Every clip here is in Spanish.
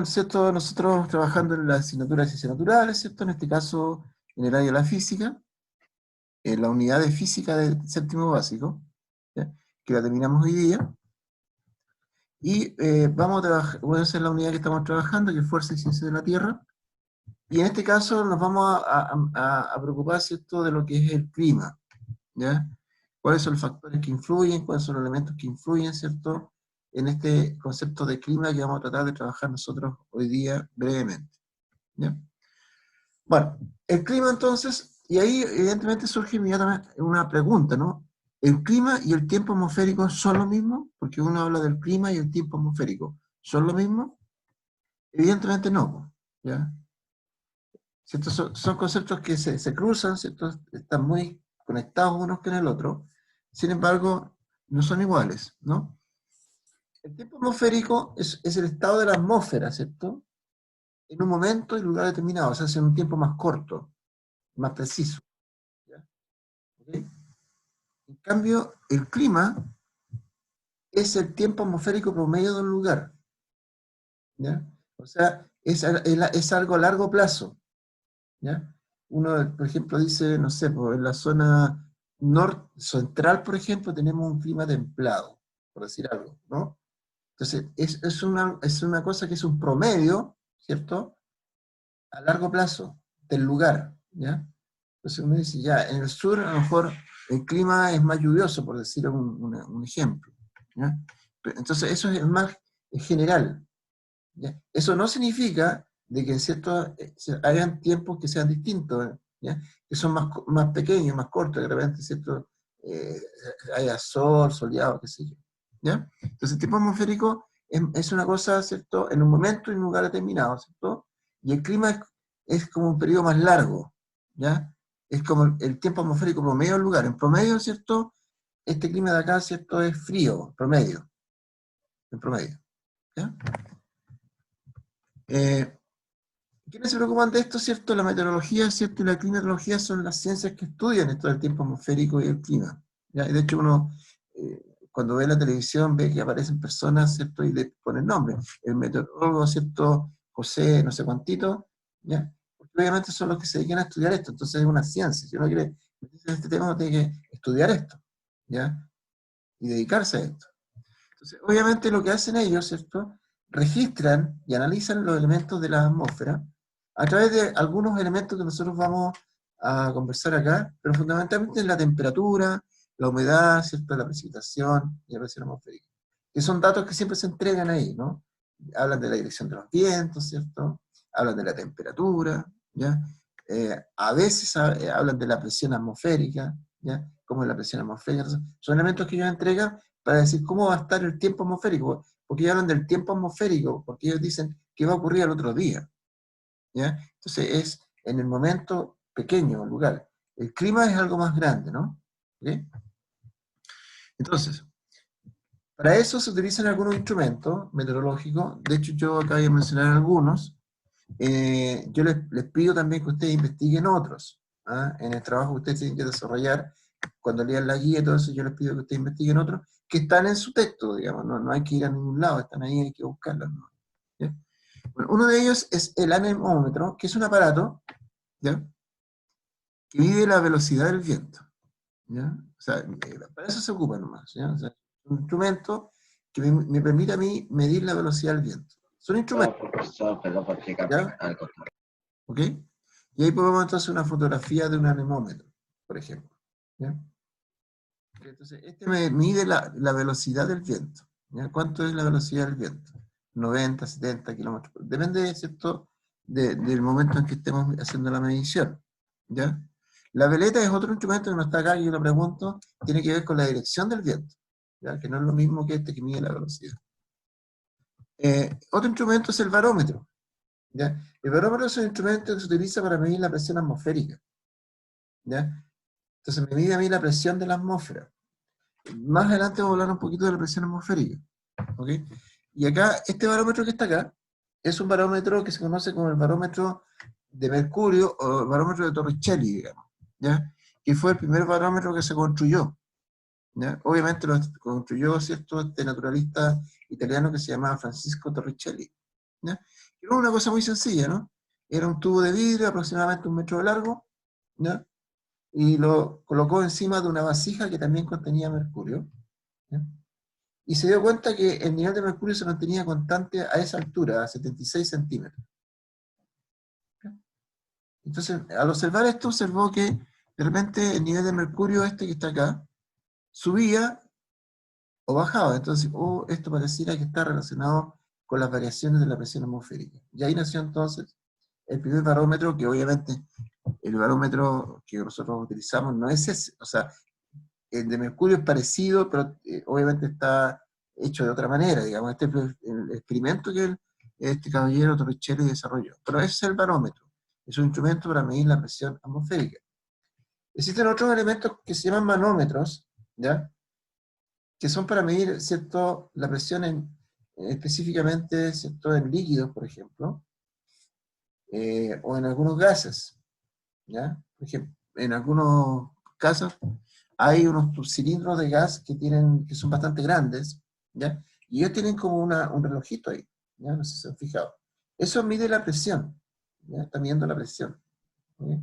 ¿Cierto? Nosotros trabajando en la asignatura de ciencias naturales, ¿cierto? En este caso, en el área de la física, en la unidad de física del séptimo básico, ¿ya? Que la terminamos hoy día, y vamos a hacer la unidad que estamos trabajando, que es Fuerza y Ciencia de la Tierra, y en este caso nos vamos a preocupar, ¿cierto?, de lo que es el clima, ¿ya? ¿Cuáles son los factores que influyen? ¿Cuáles son los elementos que influyen, ¿cierto?, en este concepto de clima que vamos a tratar de trabajar nosotros hoy día brevemente, ¿ya? Bueno, el clima entonces, y ahí evidentemente surge inmediatamente una pregunta, ¿no? ¿El clima y el tiempo atmosférico son lo mismo? Porque uno habla del clima y el tiempo atmosférico. ¿Son lo mismo? Evidentemente no, ¿ya? ¿Cierto? Son conceptos que se cruzan, ¿cierto? Están muy conectados unos con el otro, sin embargo, no son iguales, ¿no? El tiempo atmosférico es el estado de la atmósfera, ¿cierto? En un momento y lugar determinado, o sea, en un tiempo más corto, más preciso, ¿ya? ¿Okay? En cambio, el clima es el tiempo atmosférico promedio de un lugar, ¿ya? O sea, es algo a largo plazo, ¿ya? Uno, por ejemplo, dice, no sé, pues, en la zona central, por ejemplo, tenemos un clima templado, por decir algo, ¿no? Entonces, es una cosa que es un promedio, ¿cierto?, a largo plazo del lugar, ¿ya? Entonces uno dice, ya, en el sur a lo mejor el clima es más lluvioso, por decir un ejemplo, ¿ya? Entonces eso es más general, ¿ya? Eso no significa de que en ciertos, hayan tiempos que sean distintos, ¿ya? Que son más pequeños, más cortos, de repente, ¿cierto? Eh, haya sol, soleado, qué sé yo, ¿ya? Entonces el tiempo atmosférico es una cosa, ¿cierto?, en un momento y en un lugar determinado, ¿cierto? Y el clima es como un periodo más largo, ¿ya? Es como el tiempo atmosférico promedio del lugar. En promedio, ¿cierto? Este clima de acá, ¿cierto?, es frío, promedio, en promedio, ¿ya? Eh, ¿Quiénes se preocupan de esto, cierto? La meteorología, ¿cierto? Y la climatología son las ciencias que estudian esto del tiempo atmosférico y el clima, ¿ya? Y de hecho uno, cuando ve la televisión, ve que aparecen personas, ¿cierto? Y le ponen nombre. El meteorólogo, ¿cierto? José, no sé cuántito, ¿ya? Porque obviamente son los que se dedican a estudiar esto, entonces es una ciencia. Si uno quiere meterse en este tema, uno tiene que estudiar esto, ¿ya? Y dedicarse a esto. Entonces, obviamente lo que hacen ellos, ¿cierto? Registran y analizan los elementos de la atmósfera a través de algunos elementos que nosotros vamos a conversar acá, pero fundamentalmente la temperatura, la humedad, ¿cierto?, la precipitación y la presión atmosférica, que son datos que siempre se entregan ahí, ¿no? Hablan de la dirección de los vientos, ¿cierto? Hablan de la temperatura, ¿ya? A veces hablan de la presión atmosférica, ¿ya? Cómo es la presión atmosférica. Entonces, son elementos que ellos entregan para decir cómo va a estar el tiempo atmosférico, porque ellos hablan del tiempo atmosférico, porque ellos dicen qué va a ocurrir al otro día, ¿ya? Entonces es en el momento pequeño, lugar. El clima es algo más grande, ¿no? ¿Okay? Entonces, para eso se utilizan algunos instrumentos meteorológicos, de hecho yo acabo de mencionar algunos. Yo les pido también que ustedes investiguen otros, ¿ah? En el trabajo que ustedes tienen que desarrollar, cuando lean la guía y todo eso, yo les pido que ustedes investiguen otros que están en su texto, digamos, no hay que ir a ningún lado, están ahí, hay que buscarlos, ¿no? ¿Ya? Bueno, uno de ellos es el anemómetro, que es un aparato, ¿ya?, que mide la velocidad del viento, ¿ya? O sea, para eso se ocupa nomás, ¿ya? O sea, un instrumento que me permite a mí medir la velocidad del viento. Son instrumentos, No, profesor, perdón por explicar ¿ya? algo. ¿Ok? Y ahí podemos entonces una fotografía de un anemómetro, por ejemplo, ¿ya? Entonces, este me mide la velocidad del viento, ¿ya? ¿Cuánto es la velocidad del viento? 90, 70 kilómetros. Depende, ¿cierto?, del momento en que estemos haciendo la medición, ¿ya? La veleta es otro instrumento que no está acá, y yo lo pregunto, tiene que ver con la dirección del viento, ¿ya? Que no es lo mismo que este que mide la velocidad. Otro instrumento es el barómetro, ¿ya? El barómetro es un instrumento que se utiliza para medir la presión atmosférica, ¿ya? Entonces me mide a mí la presión de la atmósfera. Más adelante vamos a hablar un poquito de la presión atmosférica, ¿ok? Y acá, este barómetro que está acá, es un barómetro que se conoce como el barómetro de mercurio, o el barómetro de Torricelli, digamos, ¿ya? Que fue el primer barómetro que se construyó, ¿ya? Obviamente lo construyó, ¿cierto?, este naturalista italiano que se llamaba Francisco Torricelli, ¿ya? Era una cosa muy sencilla, ¿no? Era un tubo de vidrio aproximadamente 1 metro de largo, ¿ya? Y lo colocó encima de una vasija que también contenía mercurio, ¿ya? Y se dio cuenta que el nivel de mercurio se mantenía constante a esa altura, a 76 centímetros. Entonces, al observar esto, observó que de repente el nivel de mercurio este que está acá subía o bajaba. Entonces, esto pareciera que está relacionado con las variaciones de la presión atmosférica. Y ahí nació entonces el primer barómetro, que obviamente el barómetro que nosotros utilizamos no es ese. O sea, el de mercurio es parecido, pero obviamente está hecho de otra manera, digamos. Este es el experimento que este caballero Torricelli desarrolló. Pero ese es el barómetro. Es un instrumento para medir la presión atmosférica. Existen otros elementos que se llaman manómetros, ¿ya? Que son para medir, ¿cierto?, la presión específicamente, ¿cierto?, en líquidos, por ejemplo, o en algunos gases, ¿ya? Por ejemplo, en algunos casos hay unos cilindros de gas que son bastante grandes, ¿ya? Y ellos tienen como un relojito ahí, ¿ya? No sé si se han fijado. Eso mide la presión, ¿ya? Está midiendo la presión, ¿ya?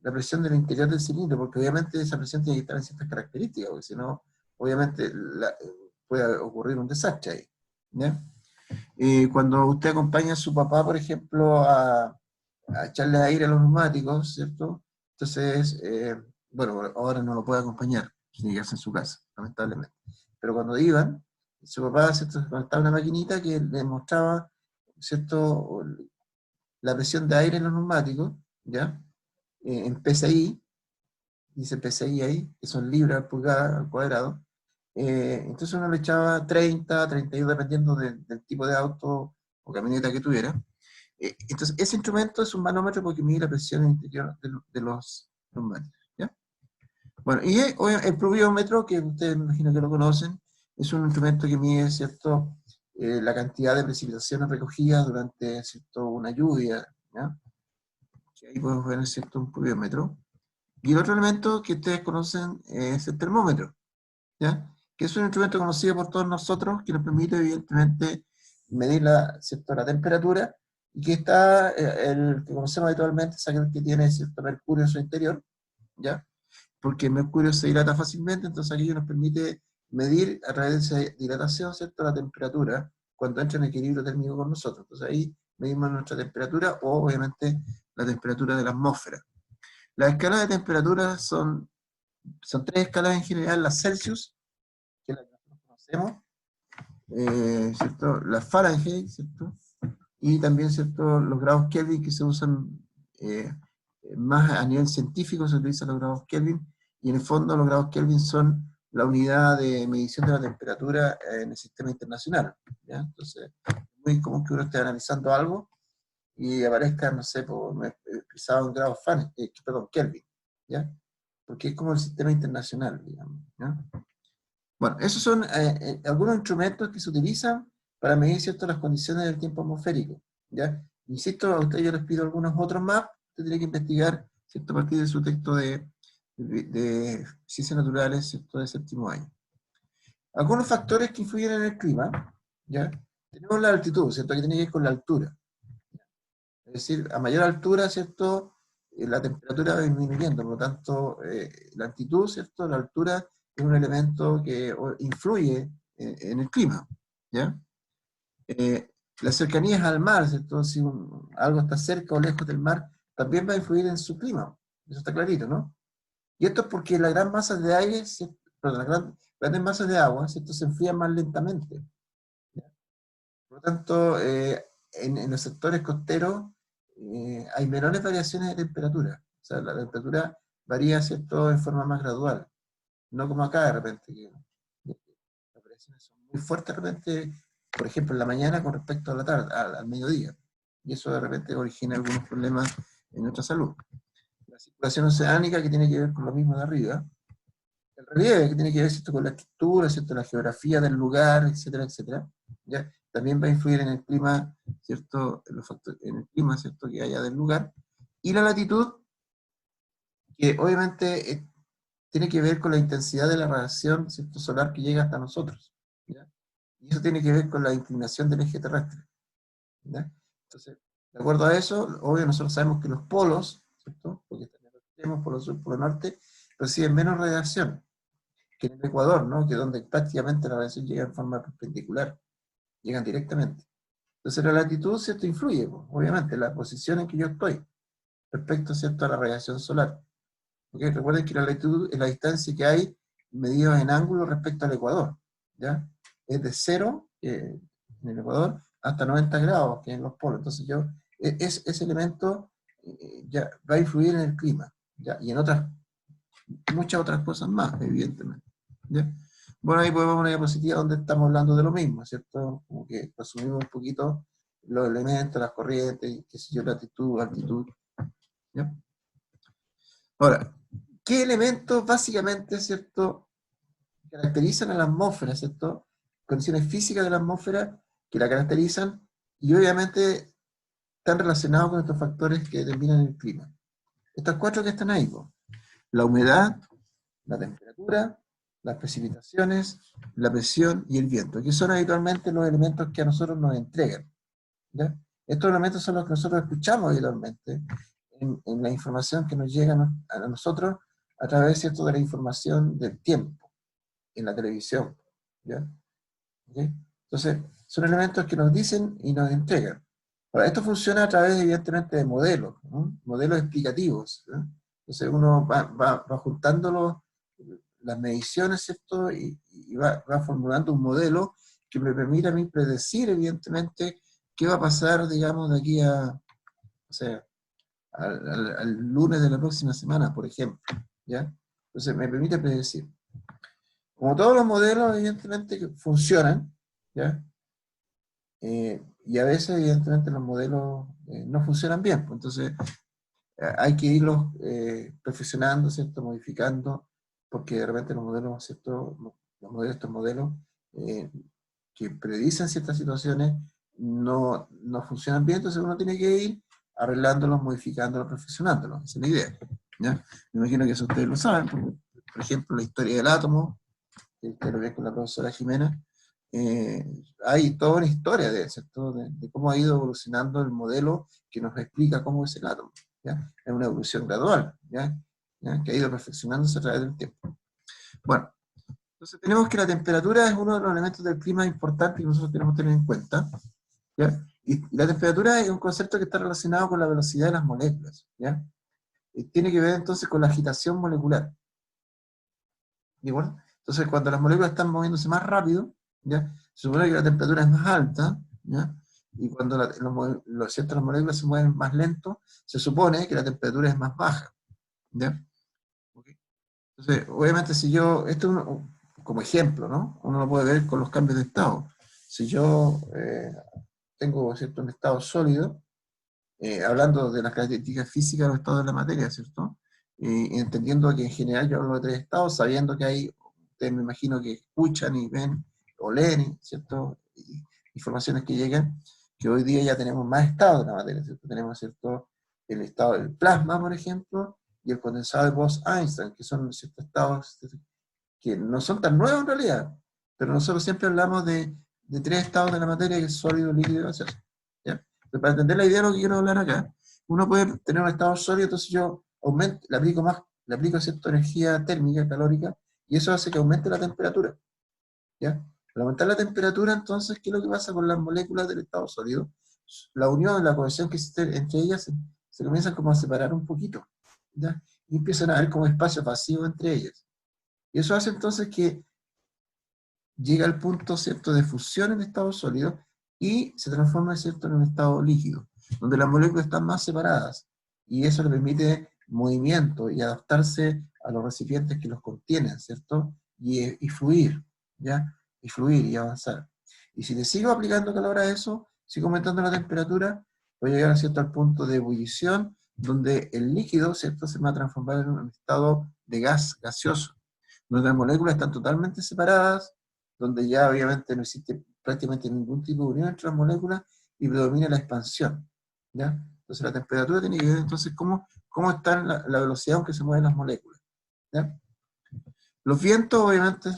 La presión del interior del cilindro, porque obviamente esa presión tiene que estar en ciertas características, porque si no, obviamente puede ocurrir un desastre ahí, ¿ya? Cuando usted acompaña a su papá, por ejemplo, a echarle aire a los neumáticos, ¿cierto? Entonces, bueno, ahora no lo puede acompañar, tiene que quedarse en su casa, lamentablemente. Pero cuando iban, su papá, ¿cierto?, conectaba una maquinita que le mostraba, ¿cierto?, la presión de aire en los neumáticos, ¿ya? En PSI, dice PSI ahí, que son libras al pulgada al cuadrado. Entonces uno le echaba 30, 32, dependiendo del tipo de auto o camioneta que tuviera. Entonces ese instrumento es un manómetro porque mide la presión interior de los neumáticos, ¿ya? Bueno, y el pluviómetro, que ustedes me imagino que lo conocen, es un instrumento que mide, ¿cierto?, la cantidad de precipitaciones recogidas durante, ¿cierto?, una lluvia, ¿ya? Que ahí podemos ver, ¿cierto?, un pluviómetro. Y el otro elemento que ustedes conocen es el termómetro, ¿ya? Que es un instrumento conocido por todos nosotros, que nos permite, evidentemente, medir ¿cierto?, la temperatura, y que está, el que conocemos habitualmente, es aquel que tiene cierto mercurio en su interior, ¿ya? Porque el mercurio se dilata fácilmente, entonces aquello nos permite medir a través de esa dilatación, ¿cierto?, la temperatura, cuando entra en equilibrio térmico con nosotros. Entonces ahí medimos nuestra temperatura, o obviamente la temperatura de la atmósfera. Las escalas de temperatura son 3 escalas en general: la Celsius, que es la que nosotros conocemos, ¿cierto?, la Fahrenheit, ¿cierto?, y también, ¿cierto?, los grados Kelvin, que se usan más a nivel científico, se utilizan los grados Kelvin, y en el fondo los grados Kelvin son la unidad de medición de la temperatura en el sistema internacional, ¿ya? Entonces, es muy común que uno esté analizando algo y aparezca, no sé, expresado en grados Kelvin, ¿ya? Porque es como el sistema internacional, digamos, ¿ya? Bueno, esos son algunos instrumentos que se utilizan para medir, ¿cierto?, las condiciones del tiempo atmosférico, ¿ya? Insisto, a ustedes yo les pido algunos otros más, usted tiene que investigar, ¿cierto?, a partir de su texto de Ciencias Naturales, ¿cierto?, de séptimo año. Algunos factores que influyen en el clima, ¿ya? Tenemos la altitud, ¿cierto?, que tiene que ver con la altura. Es decir, a mayor altura, ¿cierto?, la temperatura va disminuyendo, por lo tanto, la altitud, ¿cierto?, la altura es un elemento que influye en el clima, ¿ya? Las cercanías al mar, ¿cierto?, si algo está cerca o lejos del mar, también va a influir en su clima, eso está clarito, ¿no? Y esto es porque las grandes masas de aire, perdón, las grandes masas de agua, ¿cierto?, se enfrían más lentamente, ¿ya? Por lo tanto, en los sectores costeros hay menores variaciones de temperatura. O sea, la temperatura varía, ¿cierto?, en forma más gradual. No como acá de repente, que las variaciones son muy fuertes de repente, por ejemplo, en la mañana con respecto a la tarde, al mediodía. Y eso de repente origina algunos problemas en nuestra salud. La circulación oceánica, que tiene que ver con lo mismo de arriba. El relieve, que tiene que ver, ¿cierto?, con la estructura, ¿cierto?, la geografía del lugar, etcétera, etcétera, ¿ya? También va a influir en el clima, ¿cierto?, en el clima, ¿cierto?, que haya del lugar. Y la latitud, que obviamente tiene que ver con la intensidad de la radiación, ¿cierto?, solar que llega hasta nosotros, ¿ya? Y eso tiene que ver con la inclinación del eje terrestre. ¿ya? Entonces, de acuerdo a eso, obvio nosotros sabemos que los polos, ¿cierto? Porque están en los extremos, polo sur, polo norte, reciben menos radiación que en el Ecuador, ¿no? Que donde prácticamente la radiación llega en forma perpendicular, llegan directamente. Entonces la latitud, ¿cierto? Influye, pues, obviamente, la posición en que yo estoy respecto, ¿cierto? A la radiación solar. Porque recuerden que la latitud es la distancia que hay medida en ángulo respecto al Ecuador, ¿ya? Es de 0 en el Ecuador hasta 90 grados, que en los polos. Entonces ese elemento ya va a influir en el clima, ¿ya? Y en muchas otras cosas más, evidentemente, ¿ya? Bueno, ahí podemos ver una diapositiva donde estamos hablando de lo mismo, ¿cierto? Como que resumimos un poquito los elementos, las corrientes, qué sé yo, latitud, altitud, ¿ya? Ahora, ¿qué elementos básicamente, ¿cierto?, caracterizan a la atmósfera, ¿cierto? Condiciones físicas de la atmósfera que la caracterizan y obviamente están relacionados con estos factores que determinan el clima. Estos 4 que están ahí, pues, la humedad, la temperatura, las precipitaciones, la presión y el viento, que son habitualmente los elementos que a nosotros nos entregan, ¿ya? Estos elementos son los que nosotros escuchamos habitualmente en la información que nos llega a nosotros a través, ¿cierto?, de la información del tiempo, en la televisión, ¿ya? ¿Okay? Entonces, son elementos que nos dicen y nos entregan. Ahora, esto funciona a través, evidentemente, de modelos, ¿no? Modelos explicativos, ¿no? Entonces uno va juntando las mediciones, ¿cierto? Y va formulando un modelo que me permite a mí predecir, evidentemente, qué va a pasar, digamos, de aquí a, o sea, al lunes de la próxima semana, por ejemplo, ¿ya? Entonces me permite predecir. Como todos los modelos, evidentemente, que funcionan, ¿ya? Y a veces, evidentemente, los modelos no funcionan bien, pues, entonces hay que irlos perfeccionando, ¿cierto? Modificando, porque de repente los modelos, ¿cierto? Estos modelos que predicen ciertas situaciones no funcionan bien, entonces uno tiene que ir arreglándolos, modificándolos, perfeccionándolos. Esa es la idea, ¿ya? Me imagino que eso ustedes lo saben, porque, por ejemplo, la historia del átomo, que usted lo ve con la profesora Jimena, hay toda una historia ¿cierto? De cómo ha ido evolucionando el modelo que nos explica cómo es el átomo, ¿ya? Es una evolución gradual, ¿ya? ¿Ya? Que ha ido perfeccionándose a través del tiempo. Bueno, entonces tenemos que la temperatura es uno de los elementos del clima importantes que nosotros tenemos que tener en cuenta, ¿ya? Y la temperatura es un concepto que está relacionado con la velocidad de las moléculas, ¿ya? Y tiene que ver entonces con la agitación molecular. ¿De acuerdo? Entonces, cuando las moléculas están moviéndose más rápido, ¿ya? Se supone que la temperatura es más alta, ¿ya? Y cuando las moléculas se mueven más lento, se supone que la temperatura es más baja, ¿ya? ¿Okay? Entonces, obviamente, si yo, esto es como ejemplo, ¿no? Uno lo puede ver con los cambios de estado. Si yo tengo, ¿cierto?, un estado sólido, hablando de las características físicas de los estados de la materia, ¿cierto? Entendiendo que en general yo hablo de 3 estados, sabiendo que hay, ustedes me imagino que escuchan y ven o leen, ¿cierto? Informaciones que llegan, que hoy día ya tenemos más estados de la materia, ¿cierto? Tenemos, ¿cierto?, el estado del plasma, por ejemplo, y el condensado de Bose-Einstein, que son ciertos estados que no son tan nuevos en realidad, pero nosotros siempre hablamos de 3 estados de la materia, que es sólido, líquido y gaseoso, ¿ya? Entonces, para entender la idea de lo que quiero hablar acá, uno puede tener un estado sólido, entonces yo le aplico cierta energía térmica, calórica, y eso hace que aumente la temperatura, ¿ya? Al aumentar la temperatura, entonces, ¿qué es lo que pasa con las moléculas del estado sólido? La unión, la cohesión que existe entre ellas se comienzan como a separar un poquito, ¿ya? Y empiezan a haber como espacios vacíos entre ellas. Y eso hace entonces que llega al punto, ¿cierto?, de fusión en estado sólido y se transforma, ¿cierto?, en un estado líquido, donde las moléculas están más separadas, y eso le permite movimiento y adaptarse a los recipientes que los contienen, ¿cierto? Y fluir, ¿ya? Y fluir y avanzar. Y si le sigo aplicando calor a eso, sigo aumentando la temperatura, voy a llegar, ¿cierto?, al punto de ebullición, donde el líquido, ¿cierto?, se va a transformar en un estado de gas gaseoso, donde las moléculas están totalmente separadas, donde ya obviamente no existe prácticamente ningún tipo de unión entre las moléculas y predomina la expansión, ¿ya? Entonces la temperatura tiene que ver entonces cómo está la velocidad con que se mueven las moléculas, ¿ya? Los vientos, obviamente,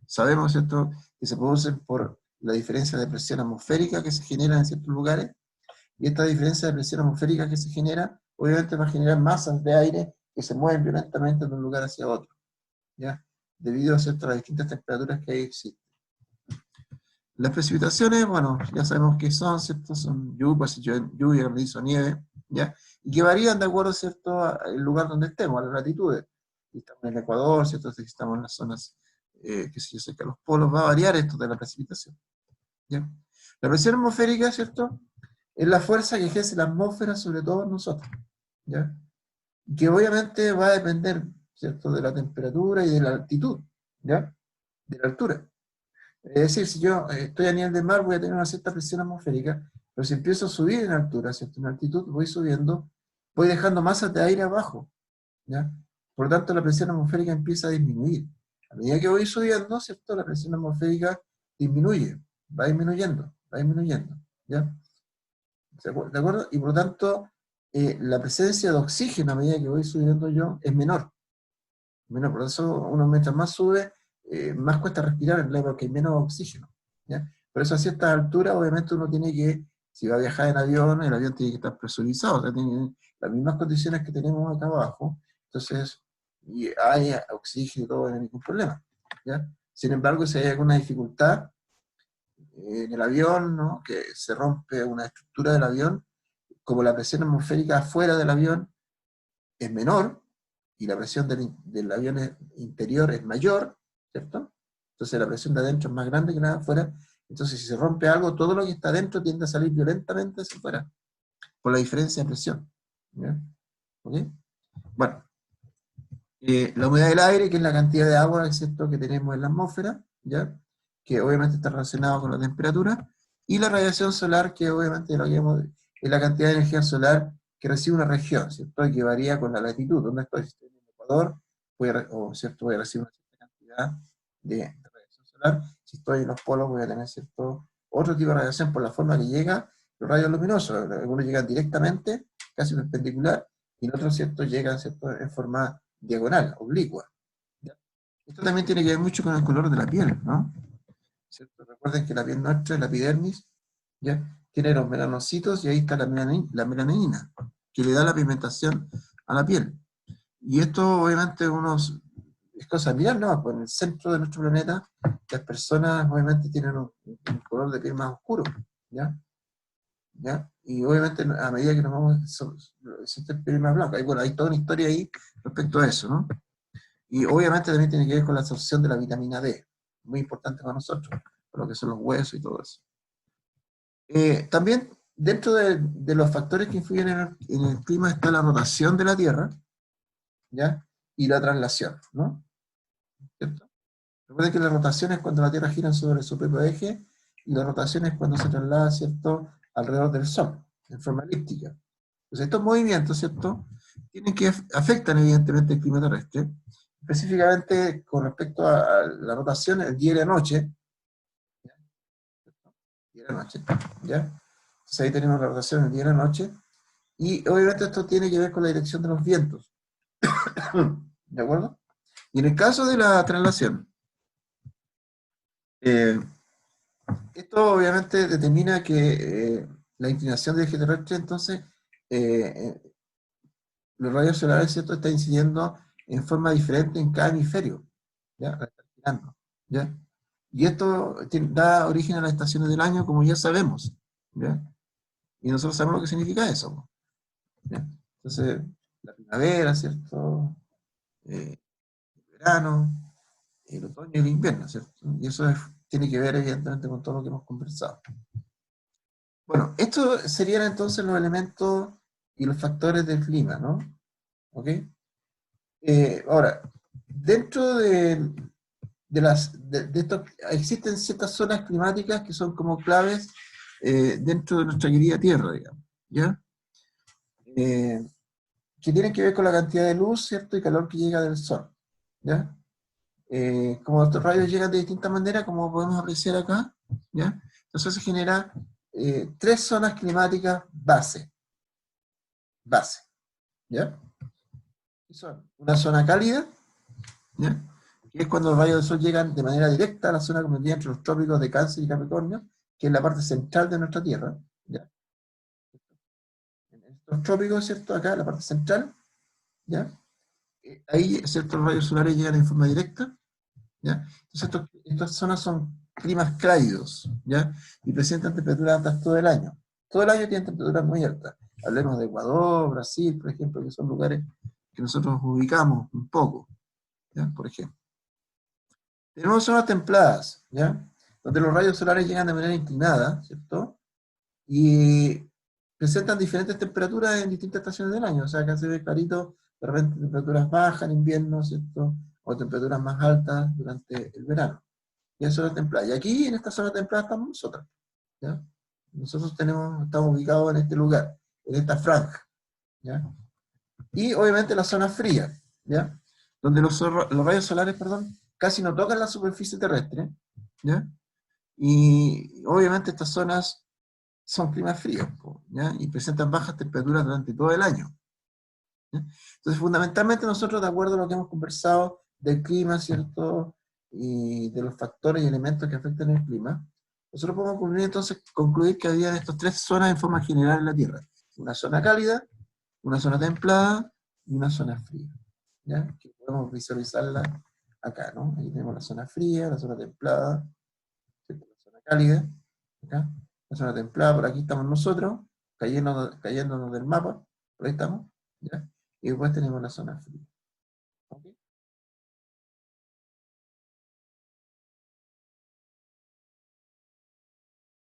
sabemos, ¿cierto?, que se producen por la diferencia de presión atmosférica que se genera en ciertos lugares, y esta diferencia de presión atmosférica que se genera, obviamente va a generar masas de aire que se mueven violentamente de un lugar hacia otro, ¿ya? Debido, ¿cierto?, a las distintas temperaturas que ahí existen. Las precipitaciones, bueno, ya sabemos qué son, ¿cierto? Son lluvia, granizo, nieve, ¿ya? Y que varían de acuerdo, ¿cierto?, al lugar donde estemos, a las latitudes. Si estamos en el Ecuador, ¿cierto?, si estamos en las zonas, que sé yo, cerca de los polos, va a variar esto de la precipitación, ¿ya? La presión atmosférica, ¿cierto?, es la fuerza que ejerce la atmósfera sobre todos nosotros, ¿ya? Y que obviamente va a depender, ¿cierto?, de la temperatura y de la altitud, ¿ya?, de la altura. Es decir, si yo estoy a nivel del mar, voy a tener una cierta presión atmosférica, pero si empiezo a subir en altura, ¿cierto?, en altitud, voy subiendo, voy dejando masas de aire abajo, ¿ya? Por lo tanto, la presión atmosférica empieza a disminuir. A medida que voy subiendo, ¿cierto?, la presión atmosférica disminuye, va disminuyendo, ¿ya? ¿De acuerdo? Y por lo tanto, la presencia de oxígeno a medida que voy subiendo yo es menor. Por eso uno mientras más sube, más cuesta respirar en el porque hay menos oxígeno, ¿ya? Por eso a ciertas alturas, obviamente uno tiene que, si va a viajar en avión, el avión tiene que estar presurizado, o sea, tiene las mismas condiciones que tenemos acá abajo, entonces, y hay oxígeno y todo, no hay ningún problema, ¿ya? Sin embargo, si hay alguna dificultad en el avión, ¿no?, que se rompe una estructura del avión, como la presión atmosférica afuera del avión es menor, y la presión del avión interior es mayor, ¿cierto? Entonces la presión de adentro es más grande que la de afuera, entonces si se rompe algo, todo lo que está adentro tiende a salir violentamente hacia afuera, por la diferencia de presión, ¿ya? ¿Ok? Bueno, la humedad del aire, que es la cantidad de agua, ¿cierto?, que tenemos en la atmósfera, ¿ya?, que obviamente está relacionado con la temperatura, y la radiación solar, que obviamente es la cantidad de energía solar que recibe una región, ¿cierto?, y que varía con la latitud. Donde estoy, si estoy en el Ecuador, ¿cierto?, voy a recibir una cierta cantidad de radiación solar. Si estoy en los polos, voy a tener, ¿cierto?, otro tipo de radiación por la forma que llega los rayos luminosos. Algunos llegan directamente, casi perpendicular, y otros, ¿cierto?, llegan, ¿cierto?, en forma diagonal, oblicua, ¿ya? Esto también tiene que ver mucho con el color de la piel, ¿no? ¿Cierto? Recuerden que la piel nuestra, la epidermis, ¿ya?, tiene los melanocitos y ahí está la melanina, que le da la pigmentación a la piel. Y esto obviamente es cosa de mirar, ¿no? Pues en el centro de nuestro planeta las personas obviamente tienen un color de piel más oscuro, ¿ya? ¿Ya? Y obviamente a medida que nos vamos, existe el piel más blanca. Y bueno, hay toda una historia ahí respecto a eso, ¿no? Y obviamente también tiene que ver con la absorción de la vitamina D, muy importante para nosotros, para lo que son los huesos y todo eso. También dentro de los factores que influyen en el clima está la rotación de la Tierra, ¿ya?, y la traslación, ¿no? ¿Cierto? Recuerden que la rotación es cuando la Tierra gira sobre su propio eje, y la rotación es cuando se traslada, ¿cierto?, alrededor del Sol, en forma elíptica. Entonces estos movimientos, ¿cierto?, afectan evidentemente el clima terrestre, específicamente con respecto a la rotación el día y la noche, ¿ya? Día y la noche, ¿ya? Entonces ahí tenemos la rotación el día y la noche, y obviamente esto tiene que ver con la dirección de los vientos, ¿de acuerdo? Y en el caso de la traslación, eh, esto obviamente determina que la inclinación del eje terrestre, entonces, eh, los rayos solares, ¿cierto?, están incidiendo en forma diferente en cada hemisferio, ¿ya? ¿Ya? Y esto da origen a las estaciones del año, como ya sabemos, ¿ya? Y nosotros sabemos lo que significa eso, ¿ya? Entonces, la primavera, ¿cierto?, el verano, el otoño y el invierno, ¿cierto? Y eso tiene que ver, evidentemente, con todo lo que hemos conversado. Bueno, estos serían entonces los elementos y los factores del clima, ¿no? ¿Ok? Ahora, dentro de esto, existen ciertas zonas climáticas que son como claves dentro de nuestra querida Tierra, digamos, ¿ya? Que tienen que ver con la cantidad de luz, ¿cierto?, y calor que llega del Sol, ¿ya? Como estos rayos llegan de distintas maneras, como podemos apreciar acá, ¿ya? Entonces se genera tres zonas climáticas base, ¿ya? Y son una zona cálida, ¿ya?, que es cuando los rayos del sol llegan de manera directa a la zona comprendida entre los trópicos de Cáncer y Capricornio, que es la parte central de nuestra Tierra, ¿ya? En estos trópicos, ¿cierto? Acá, la parte central, ¿ya? Ahí, ¿cierto? Los rayos solares llegan en forma directa, ¿ya? Entonces, estas zonas son climas cálidos, ¿ya? Y presentan temperaturas altas todo el año. Todo el año tienen temperaturas muy altas. Hablemos de Ecuador, Brasil, por ejemplo, que son lugares que nosotros ubicamos un poco, ¿ya? Por ejemplo. Tenemos zonas templadas, ¿ya? Donde los rayos solares llegan de manera inclinada, ¿cierto? Y presentan diferentes temperaturas en distintas estaciones del año. O sea, acá se ve clarito, de repente temperaturas bajas en invierno, ¿cierto? O temperaturas más altas durante el verano. Y en zona templada. Y aquí, en esta zona templada, estamos nosotros, ¿ya? Nosotros estamos ubicados en este lugar, en esta franja, ¿ya? Y obviamente la zona fría, ¿ya? Donde los rayos solares, perdón, casi no tocan la superficie terrestre, ¿ya? Y obviamente estas zonas son climas fríos, ¿ya? Y presentan bajas temperaturas durante todo el año, ¿ya? Entonces, fundamentalmente nosotros, de acuerdo a lo que hemos conversado del clima, ¿cierto? Y de los factores y elementos que afectan el clima, nosotros podemos concluir que había estas tres zonas en forma general en la Tierra. Una zona cálida, una zona templada y una zona fría, ¿ya? Que podemos visualizarla acá, ¿no? Ahí tenemos la zona fría, la zona templada, ¿cierto? La zona cálida, acá, la zona templada, por aquí estamos nosotros, cayéndonos del mapa, por ahí estamos, ¿ya? Y después tenemos la zona fría.